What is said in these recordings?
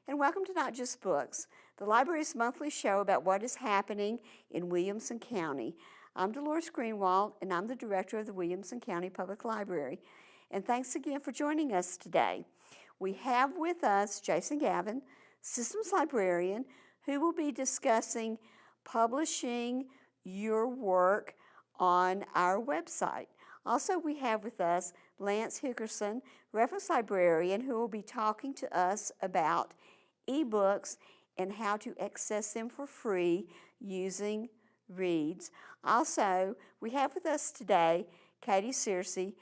and welcome to Not Just Books, the library's monthly show about what is happening in Williamson County. I'm Dolores Greenwald, and I'm the director of the Williamson County Public Library. And thanks again for joining us today. We have with us Jason Gavin, systems librarian, who will be discussing publishing your work on our website. Also, we have with us Lance Hickerson, reference librarian, who will be talking to us about ebooks and how to access them for free using Reads. Also, we have with us today Katy Searcy,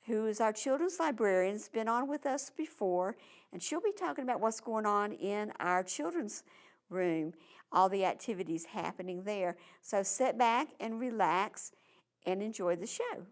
who is our children's librarian, has been on with us before, and she'll be talking about what's going on in our children's room, all the activities happening there. So sit back and relax and enjoy the show.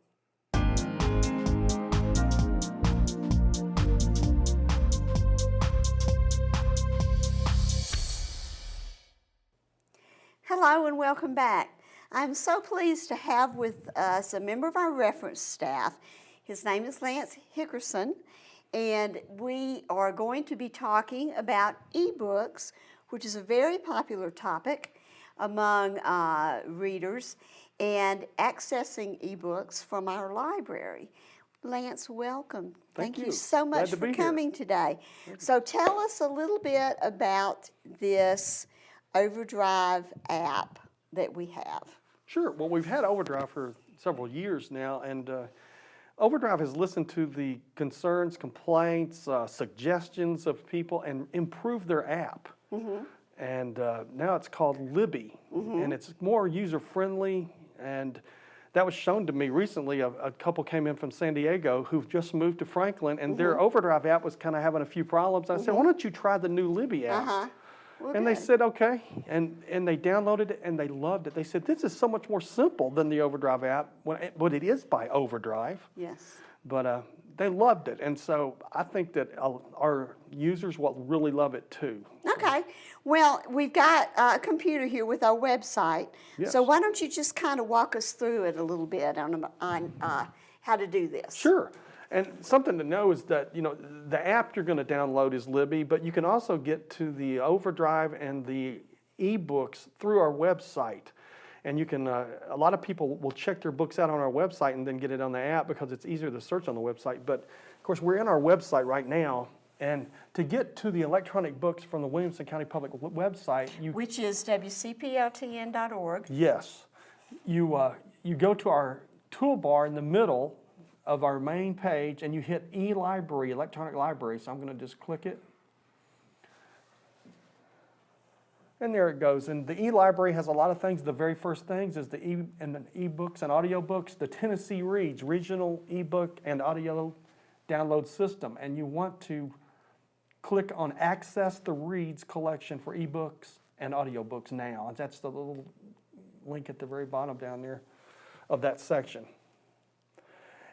Hello and welcome back. I'm so pleased to have with us a member of our reference staff. His name is Lance Hickerson, and we are going to be talking about ebooks, which is a very popular topic among readers, and accessing ebooks from our library. Lance, welcome. Thank you so much for coming today. So tell us a little bit about this Overdrive app that we have. Sure. Well, we've had Overdrive for several years now, and Overdrive has listened to the concerns, complaints, suggestions of people and improved their app. Mm-hmm. And now it's called Libby, and it's more user-friendly, and that was shown to me recently. A couple came in from San Diego who've just moved to Franklin, and their Overdrive app was kind of having a few problems. I said, why don't you try the new Libby app? Well, and they said, okay, and they downloaded it, and they loved it. They said, this is so much more simple than the Overdrive app, but it is by Overdrive. Yes. But they loved it, and so I think that our users will really love it too. Okay. Well, we've got a computer here with our website, so why don't you just kind of walk us through it a little bit on how to do this? Sure. And something to know is that, you know, the app you're going to download is Libby, but you can also get to the Overdrive and the ebooks through our website. And you can, a lot of people will check their books out on our website and then get it on the app because it's easier to search on the website. But of course, we're in our website right now. And to get to the electronic books from the Williamson County Public website, which is wcpltn.org. Yes. You go to our toolbar in the middle of our main page, and you hit e-library, electronic library. So I'm going to just click it. And there it goes. And the e-library has a lot of things. The very first things is the e-books and audiobooks, the Tennessee Reads, regional ebook and audio download system. And you want to click on Access the Reads collection for ebooks and audiobooks now. And that's the little link at the very bottom down there of that section.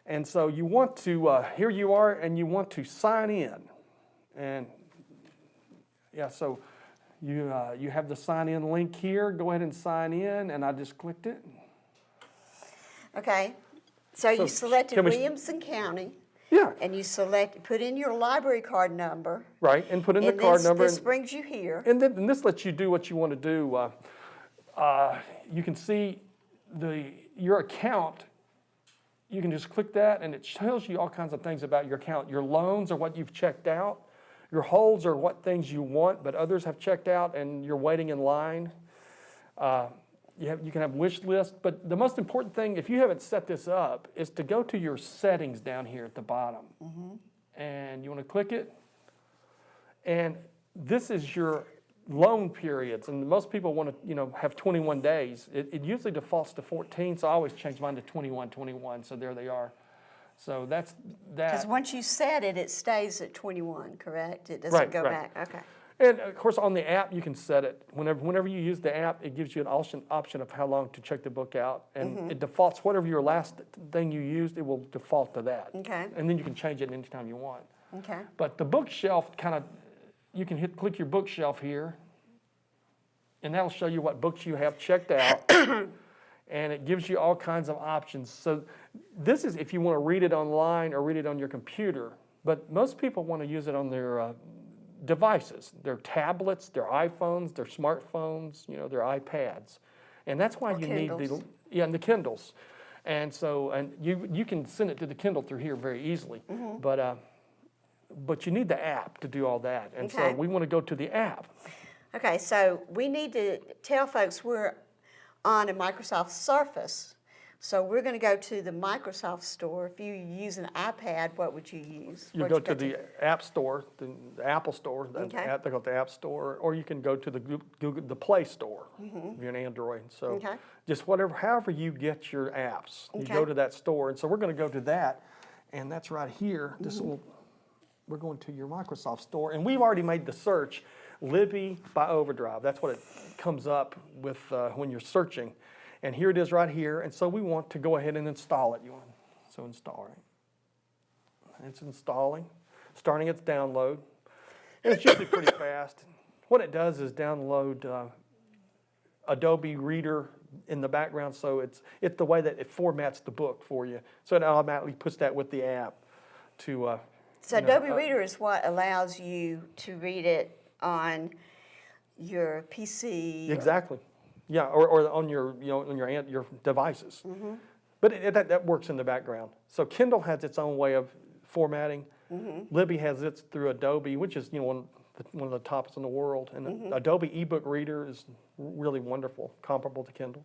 And so you want to, here you are, and you want to sign in. And yeah, so you have the sign in link here. Go ahead and sign in, and I just clicked it. Okay, so you selected Williamson County. Yeah. And you put in your library card number. Right, and put in the card number. This brings you here. And this lets you do what you want to do. You can see your account. You can just click that, and it tells you all kinds of things about your account. Your loans are what you've checked out. Your holds are what things you want, but others have checked out, and you're waiting in line. You can have wish list, but the most important thing, if you haven't set this up, is to go to your settings down here at the bottom. And you want to click it. And this is your loan periods, and most people want to, have 21 days. It usually defaults to 14, so I always change mine to 21, so there they are. So that's that. Because once you set it, it stays at 21, correct? It doesn't go back. Okay. And of course, on the app, you can set it. Whenever you use the app, it gives you an option of how long to check the book out, and it defaults whatever your last thing you used, it will default to that. Okay. And then you can change it anytime you want. Okay. But the bookshelf you can click your bookshelf here, and that'll show you what books you have checked out, and it gives you all kinds of options. So this is if you want to read it online or read it on your computer, but most people want to use it on their devices. They're tablets, they're iPhones, they're smartphones, they're iPads. And that's why you need and the Kindles. And so, and you can send it to the Kindle through here very easily. But you need the app to do all that. And so we want to go to the app. Okay, so we need to tell folks we're on a Microsoft Surface. So we're going to go to the Microsoft Store. If you use an iPad, what would you use? You go to the App Store, the Apple Store, they go to the App Store, or you can go to the Play Store if you're an Android. So just however you get your apps, you go to that store. And so we're going to go to that, and that's right here. We're going to your Microsoft Store, and we've already made the search, Libby by Overdrive. That's what it comes up with when you're searching. And here it is right here, and so we want to go ahead and install it. So install it. It's installing, starting its download. And it's usually pretty fast. What it does is download Adobe Reader in the background, so it's the way that it formats the book for you. So it automatically puts that with the app to... So Adobe Reader is what allows you to read it on your PC. Exactly. Yeah, or on your your devices. But that works in the background. So Kindle has its own way of formatting. Libby has its through Adobe, which is one of the tops in the world. And Adobe ebook reader is really wonderful, comparable to Kindle.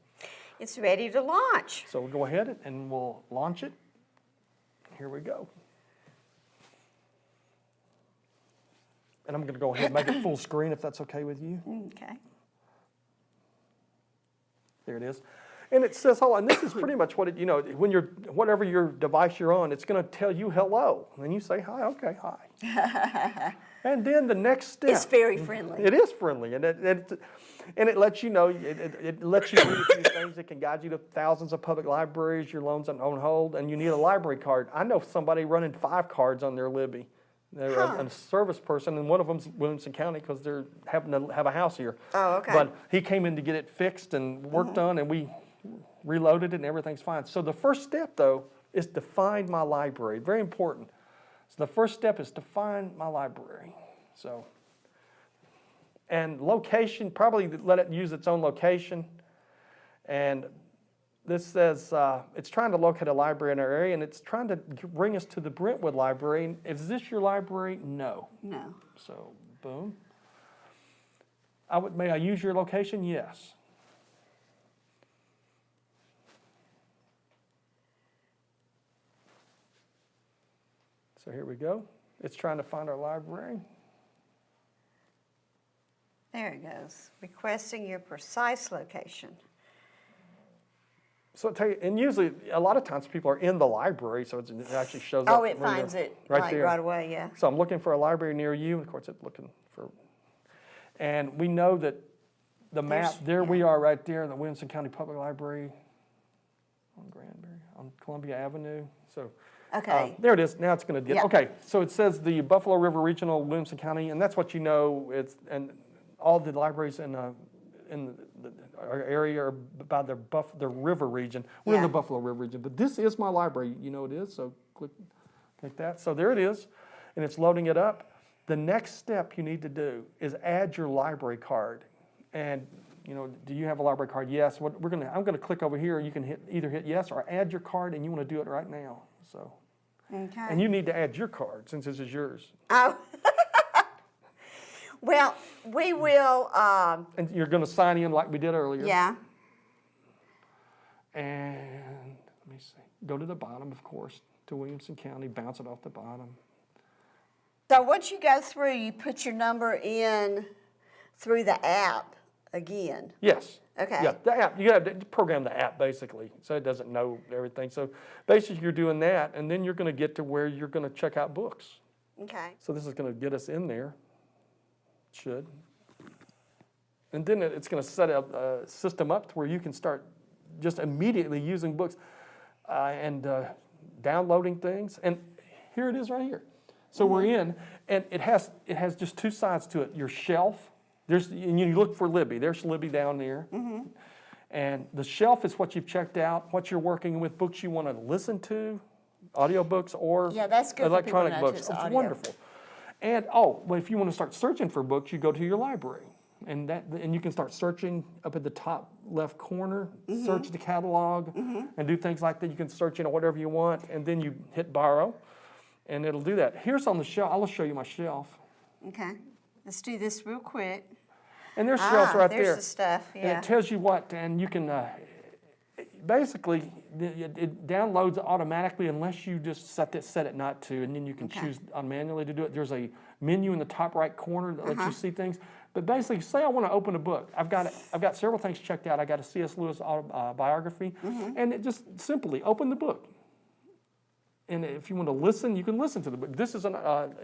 It's ready to launch. So we'll go ahead and we'll launch it. Here we go. And I'm going to go ahead and make it full screen if that's okay with you. Okay. There it is. And it says hello. And this is pretty much what it, when whatever your device you're on, it's going to tell you hello. And you say, hi, okay, hi. And then the next step. It's very friendly. It is friendly. And it lets you know, it lets you read a few things. It can guide you to thousands of public libraries, your loans on hold, and you need a library card. I know somebody running 5 cards on their Libby. They're a service person, and one of them's Williamson County because they're happen to have a house here. Oh, okay. But he came in to get it fixed and worked on, and we reloaded it, and everything's fine. So the first step, though, is to find my library. Very important. So the first step is to find my library. So, and location, probably let it use its own location. And this says it's trying to locate a library in our area, and it's trying to bring us to the Brentwood Library. Is this your library? No. No. So, boom. May I use your location? Yes. So here we go. It's trying to find our library. There it goes. Requesting your precise location. So I'll tell you, and usually, a lot of times people are in the library, so it actually shows up. Oh, it finds it right there. Right away, yeah. So I'm looking for a library near you, and of course it's looking for, and we know that the map, we are right there, the Williamson County Public Library on Granbury, on Columbia Avenue. So okay. There it is. Now it's going to get, okay, so it says the Buffalo River Regional, Williamson County, and that's what you know, and all the libraries in our area are by the river region. We're in the Buffalo River region, but this is my library. You know it is, so click that. So there it is, and it's loading it up. The next step you need to do is add your library card. And do you have a library card? Yes. I'm gonna click over here. You can either hit yes or add your card, and you want to do it right now. So, okay. And you need to add your card since this is yours. Oh. Well, we will. And you're going to sign in like we did earlier. Yeah. And let me see. Go to the bottom, of course, to Williamson County. Bounce it off the bottom. So once you go through, you put your number in through the app again. Yes. Okay. Yeah, the app. You have to program the app basically, so it doesn't know everything. So basically, you're doing that, and then you're going to get to where you're going to check out books. Okay. So this is going to get us in there. Should. And then it's going to set up a system up to where you can start just immediately using books and downloading things. And here it is right here. So we're in, and it has just 2 sides to it. Your shelf, and you look for Libby. There's Libby down there. And the shelf is what you've checked out, what you're working with, books you want to listen to, audiobooks or that's good electronic for people to know books. too, It's audio. wonderful. And well, if you want to start searching for books, you go to your library, and you can start searching up at the top left corner. Search the catalog, and do things like that. You can search whatever you want, and then you hit borrow, and it'll do that. Here's on the shelf. I'll show you my shelf. Okay, let's do this real quick. And there's shelves right there's there. The stuff. Yeah. And it tells you what, and you can basically it downloads automatically unless you just set it not to, and then you can choose manually to do it. There's a menu in the top right corner that lets you see things. But basically, say I want to open a book. I've got several things checked out. I got a C.S. Lewis biography, and it just simply open the book. And if you want to listen, you can listen to the book. This is an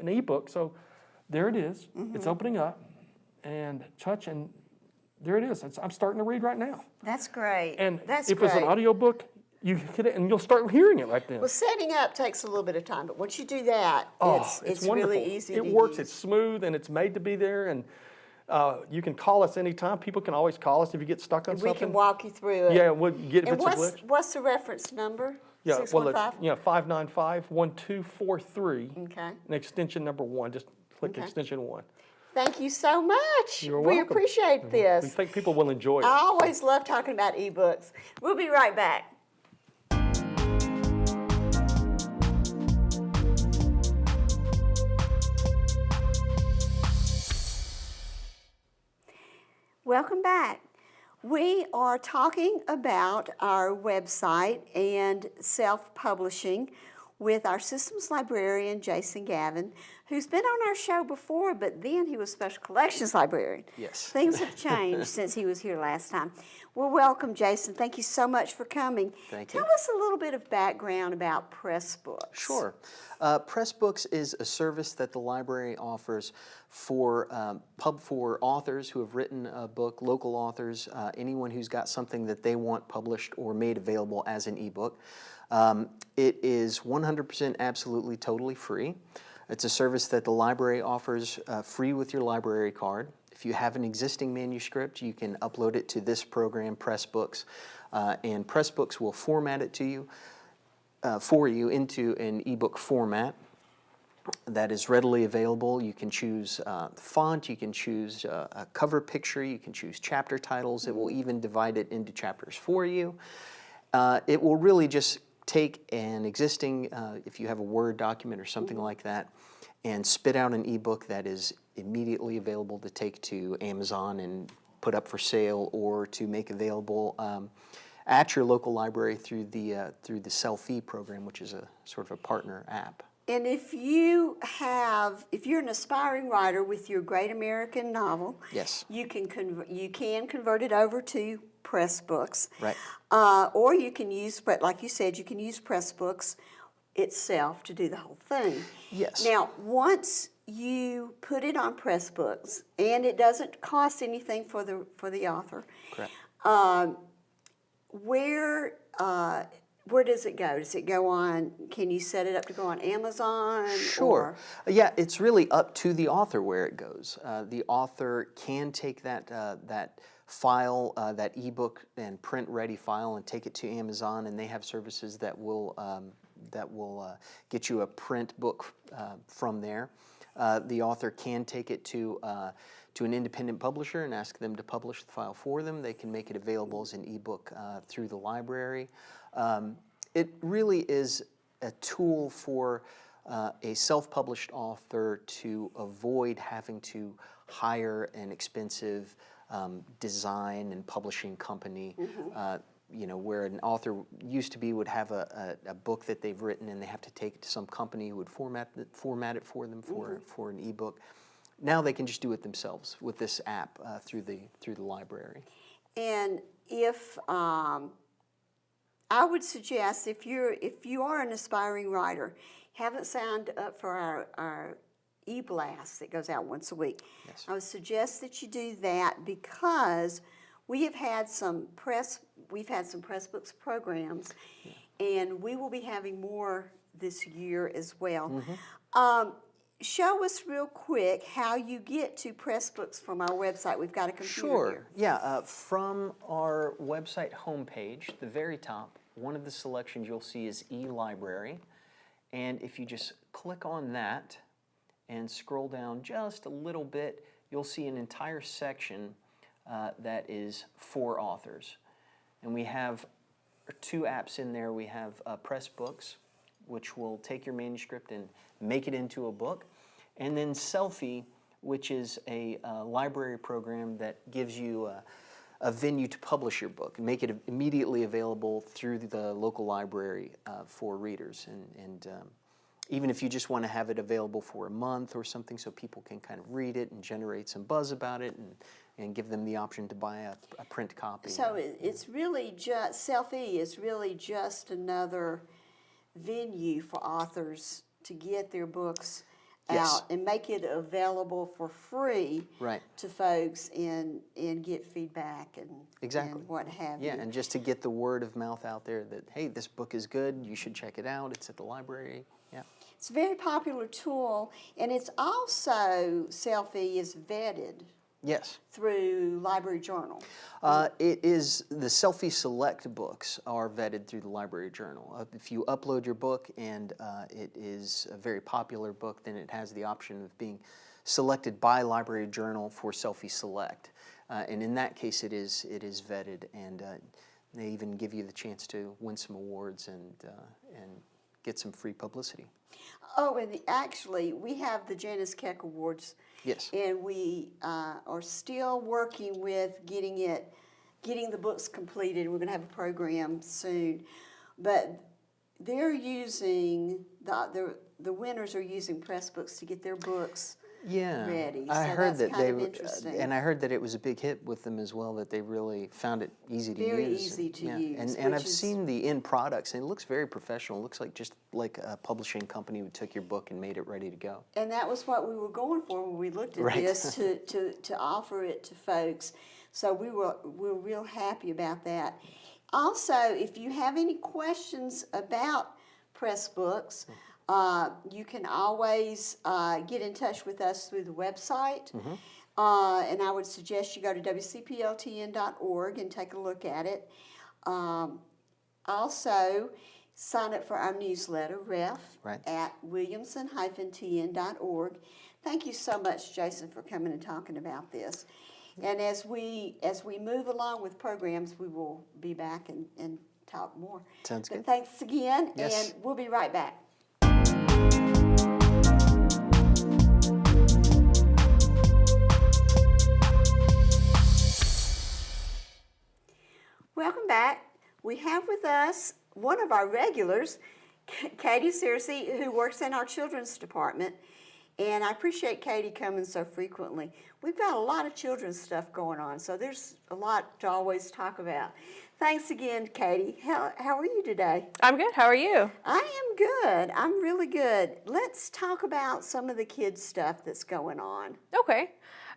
ebook, so there it is. It's opening up, and touch, and there it is. I'm starting to read right now. That's great. And That's if great. it's an audio book, you hit it, and you'll start hearing it right then. Well, setting up takes a little bit of time, but once you do that, it's wonderful. really easy It to works. use. It's smooth, and it's made to be there, and you can call us anytime. People can always call us if you get stuck on We something. can walk you through it. Yeah, we'll get if And it's a glitch. what's the reference number? Yeah, 615? well, it's 595-1243. Okay. And extension number 1. Just click extension 1. Thank you so much. You're We welcome. appreciate this. We think people will enjoy it. I always love talking about ebooks. We'll be right back. Welcome back. We are talking about our website and self-publishing with our systems librarian, Jason Gavin, who's been on our show before, but then he was special collections librarian. Yes. Things have changed since he was here last time. Well, welcome, Jason. Thank you so much for coming. Thank you. Tell us a little bit of background about Pressbooks. Sure. Pressbooks is a service that the library offers for authors who have written a book, local authors, anyone who's got something that they want published or made available as an ebook. It is 100% absolutely totally free. It's a service that the library offers free with your library card. If you have an existing manuscript, you can upload it to this program, Pressbooks, and Pressbooks will format it to you, for you into an ebook format that is readily available. You can choose font, you can choose a cover picture, you can choose chapter titles. It will even divide it into chapters for you. It will really just take an existing, if you have a Word document or something like that, and spit out an ebook that is immediately available to take to Amazon and put up for sale, or to make available at your local library through the Selfie program, which is a sort of a partner app. And if you're an aspiring writer with your great American novel, Yes. you can convert it over to Pressbooks. Right. Or you can use, but like you said, you can use Pressbooks itself to do the whole thing. Yes. Now, once you put it on Pressbooks, and it doesn't cost anything for the author. Correct. Where does it go? Does it go on? Can you set it up to go on Amazon? Sure. Yeah, it's really up to the author where it goes. The author can take that file, that ebook and print-ready file, and take it to Amazon, and they have services that will get you a print book from there. The author can take it to an independent publisher and ask them to publish the file for them. They can make it available as an ebook through the library. It really is a tool for a self-published author to avoid having to hire an expensive design and publishing company. Where an author would have a book that they've written, and they have to take it to some company who would format it for them for an ebook. Now they can just do it themselves with this app through the library. And if I would suggest, if you are an aspiring writer, haven't signed up for our e-blast that goes out once a week, Yes. I would suggest that you do that, because we've had some Pressbooks programs, and we will be having more this year as well. Show us real quick how you get to Pressbooks from our website. We've got a computer Sure. here. Yeah. From our website homepage, the very top, one of the selections you'll see is e-library, and if you just click on that and scroll down just a little bit, you'll see an entire section that is for authors. And we have 2 apps in there. We have Pressbooks, which will take your manuscript and make it into a book, and then Selfie, which is a library program that gives you a venue to publish your book and make it immediately available through the local library for readers. And even if you just want to have it available for a month or something so people can kind of read it and generate some buzz about it and give them the option to buy a print copy. So it's really just, Selfie is really just another venue for authors to get their books Yes. out and make it available for free Right. to folks and get feedback and, Exactly. and what have Yeah, you. and just to get the word of mouth out there that, hey, this book is good, you should check it out, it's at the library. Yeah. It's a very popular tool, and it's also, Selfie is vetted Yes. through Library Journal. It is, the Selfie Select books are vetted through the Library Journal. If you upload your book and it is a very popular book, then it has the option of being selected by Library Journal for Selfie Select. And in that case, it is vetted, and they even give you the chance to win some awards and get some free publicity. Oh, and actually, we have the Janice Keck Awards. Yes. And we are still working with getting the books completed. We're going to have a program soon, but they're using the winners are using Pressbooks to get their books ready. I So heard that's that kind they of interesting. and I heard that it was a big hit with them as well. That they really found it easy to use. Very easy to use, And which I've is- seen the end products, and it looks very professional. It looks like just like a publishing company who took your book and made it ready to go. And that was what we were going for when we looked at Right. this to offer it to folks. So we're real happy about that. Also, if you have any questions about Pressbooks, you can always get in touch with us through the website. And I would suggest you go to wcpltn.org and take a look at it. Also, sign up for our newsletter, Right. at williamson-tn.org. Thank you so much, Jason, for coming and talking about this. And as we move along with programs, we will be back and talk more. Sounds But good. thanks again, Yes. and we'll be right back. Welcome back. We have with us one of our regulars, Katy Searcy, who works in our children's department. And I appreciate Katy coming so frequently. We've got a lot of children's stuff going on, so there's a lot to always talk about. Thanks again, Katy. How are you today? I'm good. How are you? I am good. I'm really good. Let's talk about some of the kids' stuff that's going on. Okay.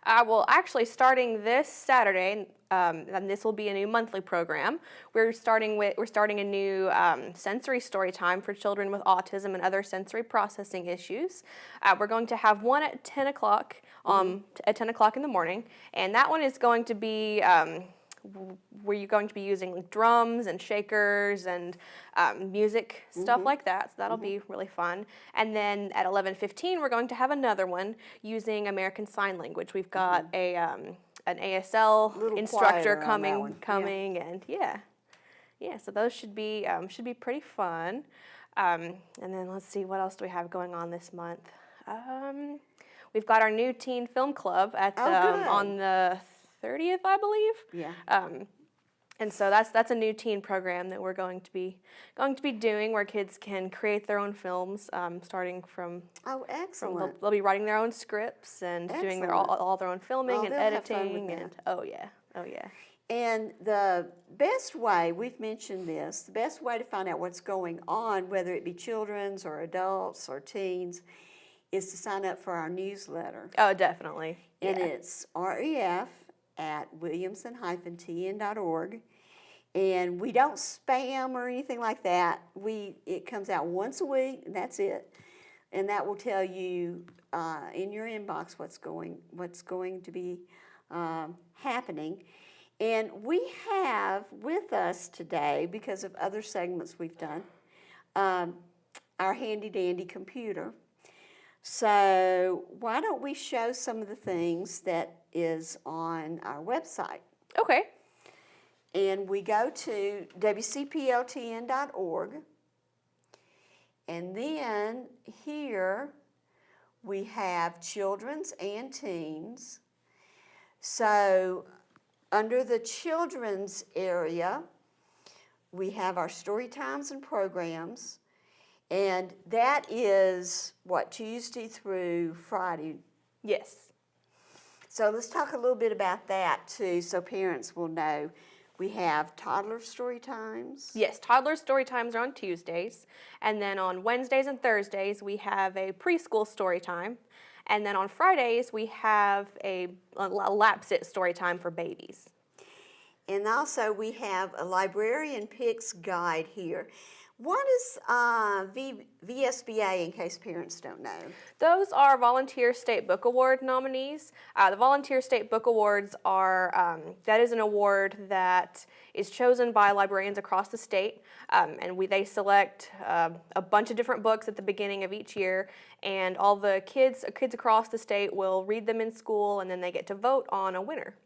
Well, actually, starting this Saturday, and this will be a new monthly program. We're starting a new sensory story time for children with autism and other sensory processing issues. We're going to have one at 10 o'clock. At 10 o'clock in the morning, and that one is going to be where you're going to be using like drums and shakers and music, stuff like that. So that'll be really fun. And then at 11:15, we're going to have another one using American Sign Language. We've got an ASL Little instructor quieter on that one. coming, and yeah. So those should be pretty fun. And then let's see, what else do we have going on this month? We've got our new teen film club at Oh, good. on the 30th, I believe. Yeah. And so that's a new teen program that we're going to be doing, where kids can create their own films, starting from. Oh, excellent. They'll be writing their own scripts and doing all their own filming and they'll have fun with editing that. and oh yeah. And the best way, we've mentioned this, the best way to find out what's going on, whether it be children's or adults or teens, is to sign up for our newsletter. Oh, definitely. And Yeah. it's ref@williamson-tn.org. And we don't spam or anything like that. It comes out once a week, and that's it. And that will tell you in your inbox what's going to be happening. And we have with us today, because of other segments we've done, our handy dandy computer. So why don't we show some of the things that is on our website? Okay. And we go to wcpltn.org, and then here we have children's and teens. So under the children's area, we have our story times and programs, and that is what, Tuesday through Friday. Yes. So let's talk a little bit about that too, so parents will know. We have toddler story times. Yes, toddler story times are on Tuesdays, and then on Wednesdays and Thursdays we have a preschool story time, and then on Fridays we have a lap sit story time for babies. And also we have a librarian picks guide here. What is VSBA, in case parents don't know? Those are Volunteer State Book Award nominees. The Volunteer State Book Awards are, that is an award that is chosen by librarians across the state, and they select a bunch of different books at the beginning of each year, and all the kids across the state will read them in school, and then they get to vote on a winner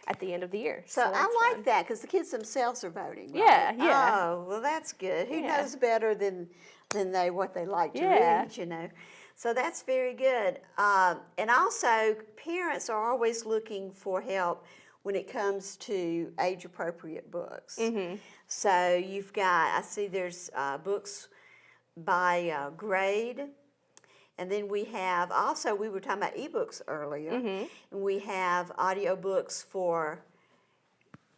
at the end of the year. So that's I like fun. that because the kids themselves are voting. Right? Yeah, yeah. Oh, well, that's good. Who Yeah. knows better than what they like to Yeah. read, you know? So that's very good. And also, parents are always looking for help when it comes to age-appropriate books. Mm-hmm. So you've got, I see there's books by grade. And then we have, also, we were talking about ebooks earlier, Mm-hmm. and we have audiobooks for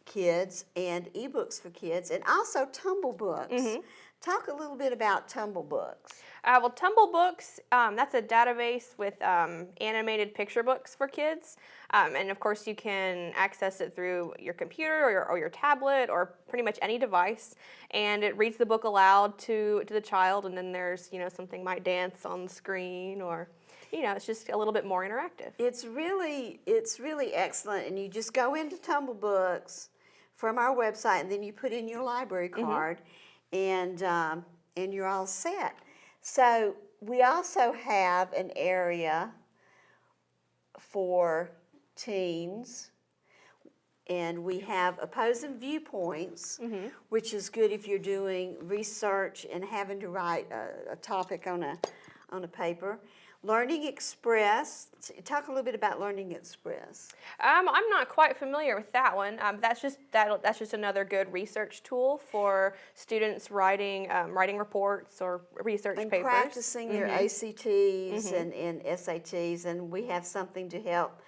kids and ebooks for kids, and also Tumble Books. Mm-hmm. Talk a little bit about Tumble Books. Well, Tumble Books, that's a database with animated picture books for kids. And of course, you can access it through your computer or your tablet or pretty much any device. And it reads the book aloud to the child, and then there's, something might dance on the screen, or, it's just a little bit more interactive. It's really excellent, and you just go into Tumble Books from our website, and then you put in your library card, and you're all set. So we also have an area for teens, and we have opposing viewpoints, which is good if you're doing research and having to write a topic on a paper. Learning Express. Talk a little bit about Learning Express. I'm not quite familiar with that one. That's just another good research tool for students writing reports or research And papers. practicing your ACTs and SATs, and we have something to help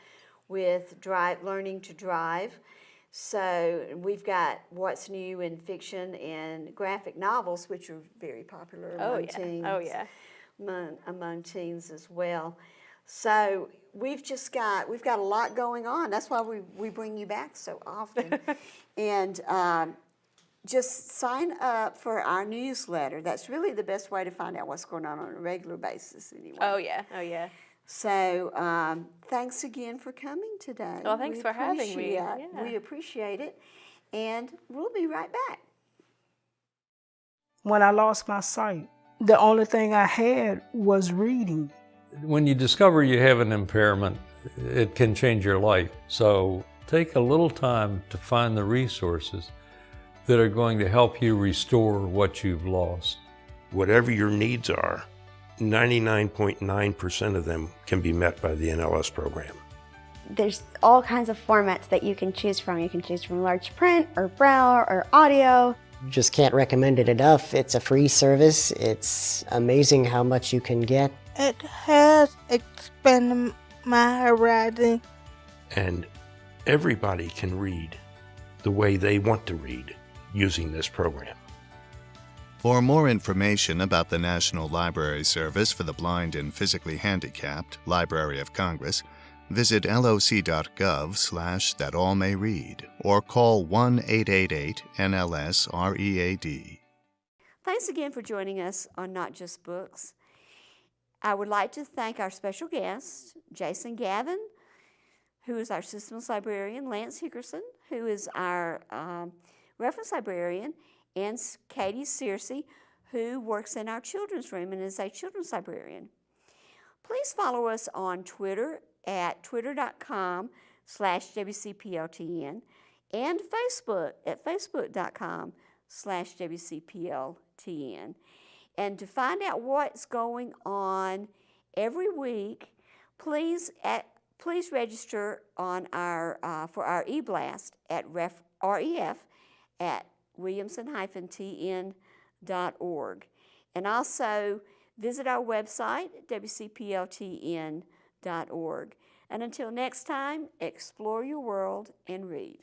with learning to drive. So we've got what's new in fiction and graphic novels, which are very popular among teens. Oh yeah. Among teens as well. So we've got a lot going on. That's why we bring you back so often. And just sign up for our newsletter. That's really the best way to find out what's going on a regular basis anyway. Oh yeah. Oh yeah. So thanks again for coming today. Well, thanks for having me. Yeah. We appreciate it. And we'll be right back. When I lost my sight, the only thing I had was reading. When you discover you have an impairment, it can change your life. So take a little time to find the resources that are going to help you restore what you've lost. Whatever your needs are, 99.9% of them can be met by the NLS program. There's all kinds of formats that you can choose from. You can choose from large print or braille or audio. Just can't recommend it enough. It's a free service. It's amazing how much you can get. It has expanded my horizon. And everybody can read the way they want to read using this program. For more information about the National Library Service for the Blind and Physically Handicapped, Library of Congress, visit loc.gov/thatallmayread or call 1-888-NLS-READ. Thanks again for joining us on Not Just Books. I would like to thank our special guest, Jason Gavin, who is our systems librarian, Lance Hickerson, who is our reference librarian, and Katy Searcy, who works in our children's room and is a children's librarian. Please follow us on Twitter at twitter.com/WCPLTN and Facebook at facebook.com/WCPLTN. And to find out what's going on every week, please register on for our e-blast at ref at williamson-tn.org. And also visit our website at wcpltn.org. And until next time, explore your world and read.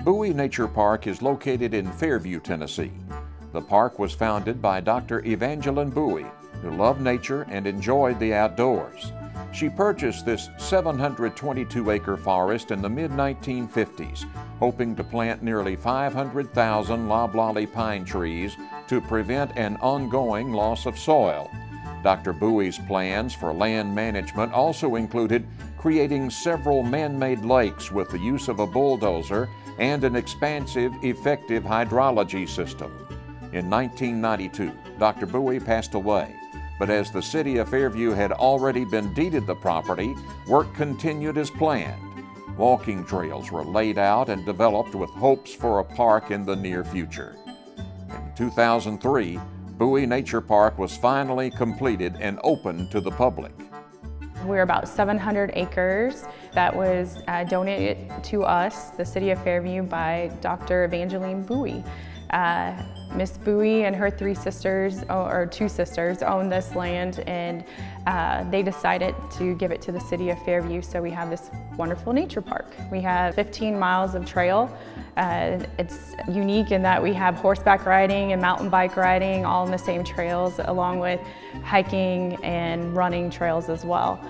Buie Nature Park is located in Fairview, Tennessee. The park was founded by Dr. Evangeline Buie, who loved nature and enjoyed the outdoors. She purchased this 722-acre forest in the mid-1950s, hoping to plant nearly 500,000 loblolly pine trees to prevent an ongoing loss of soil. Dr. Bowie's plans for land management also included creating several man-made lakes with the use of a bulldozer and an expansive, effective hydrology system. In 1992, Dr. Buie passed away, but as the city of Fairview had already been deeded the property, work continued as planned. Walking trails were laid out and developed with hopes for a park in the near future. In 2003, Buie Nature Park was finally completed and opened to the public. We're about 700 acres that was donated to us, the city of Fairview, by Dr. Evangeline Buie. Miss Buie and her two sisters own this land, and they decided to give it to the city of Fairview, so we have this wonderful nature park. We have 15 miles of trail. It's unique in that we have horseback riding and mountain bike riding all on the same trails, along with hiking and running trails as well.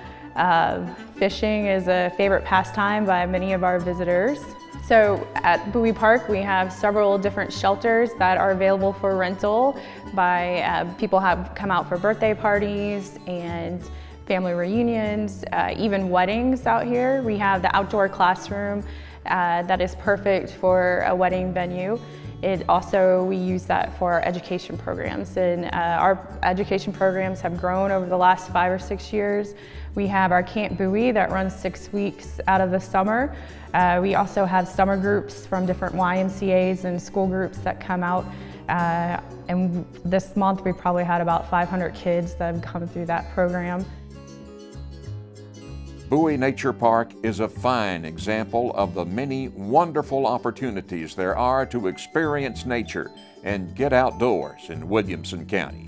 Fishing is a favorite pastime by many of our visitors. So at Buie Park, we have several different shelters that are available for rental by people have come out for birthday parties and family reunions, even weddings out here. We have the outdoor classroom that is perfect for a wedding venue. We use that for our education programs, and our education programs have grown over the last 5 or 6 years. We have our Camp Buie that runs 6 weeks out of the summer. We also have summer groups from different YMCAs and school groups that come out. And this month we probably had about 500 kids that have come through that program. Buie Nature Park is a fine example of the many wonderful opportunities there are to experience nature and get outdoors in Williamson County.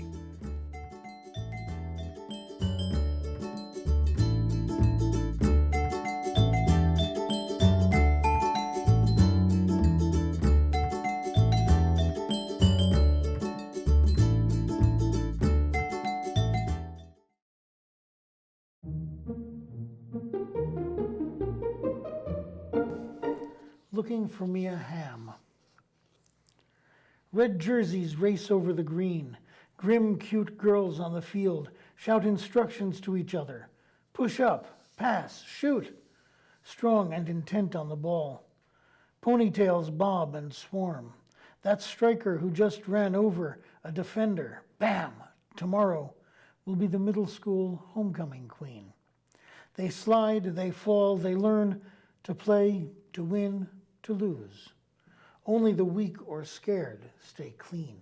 Looking for me a ham. Red jerseys race over the green. Grim, cute girls on the field shout instructions to each other. Push up, pass, shoot. Strong and intent on the ball. Ponytails bob and swarm. That striker who just ran over a defender, bam, tomorrow will be the middle school homecoming queen. They slide, they fall, they learn to play, to win, to lose. Only the weak or scared stay clean.